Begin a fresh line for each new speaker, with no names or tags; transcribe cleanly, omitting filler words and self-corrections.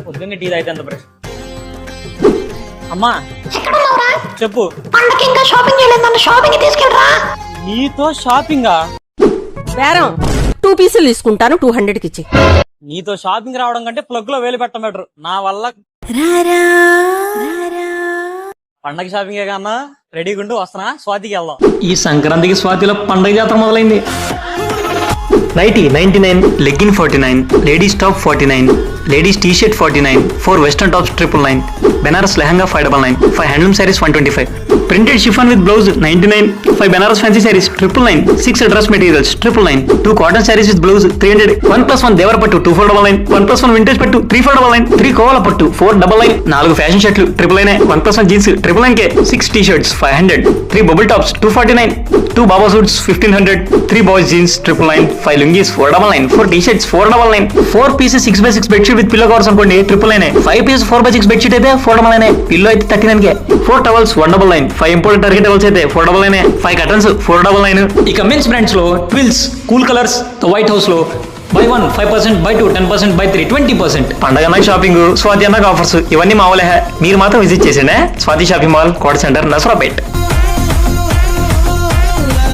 పొద్దున్నే టీ అయితే అంత బ్రష్. అమ్మా చెప్పు.
పండకి ఇంకా షాపింగ్ చేయలేదు, నన్ను షాపింగ్ తీసుకెళ్ళరా.
నీతో షాపింగా?
బేరం 2 పీసులు తీసుకుంటాను, 200కి ఇచ్చి.
నీతో షాపింగ్ రావడం కంటే ప్లగ్ లో వేలు పెట్టడం బెటర్. నా వల్ల పండగ షాపింగ్ కన్నా రెడీగా ఉండి వస్తున్నా, స్వాతికి వెళ్దాం.
ఈ సంక్రాంతికి స్వాతిలో పండగ జాతర మొదలైంది. Nighty 99, legging 49, ladies top 49, ladies T shirt 49, 4 western tops 999, Banaras lehenga 599, 5 handloom sarees 125, printed chiffon with blouse 99, 5 Banaras fancy sarees 999, 6 dress materials 999, 2 cotton sarees with blouse 300, 1+1 దేవర పట్టు 2499, 1+1 వింటేజ్ పట్టు 3499, 3 కోవాల పట్టు 499, 4 ఫ్యాషన్ షర్ట్లు 999, 1+1 jeans 999K, 6 T shirts 500, 3 bubble tops 249, 2 Baba suits 1500, 3 boys jeans 999, 5 lungis 499, 4 T shirts 499, 4 pieces 6x6 bedsheet with pillow covers అనుకోండి 999, 5 pieces 4x6 bedsheet అయితే 499, pillow అయితే 39K, 4 towels 199, 5 imported Turkey towels అయితే 499, 5 curtains 499. ఇక men's brands లో twills, cool colours, white house లో buy 1 5%, buy 2 10%, buy 3 20%. పండగ అన్నాక shopping, Swathi అన్నాక ఆఫర్స్, ఇవన్నీ మామూలే. మీరు మాత్రం విజిట్ చేసేనే స్వాతి షాపింగ్ మాల్, కోట సెంటర్, నసరాపేట్.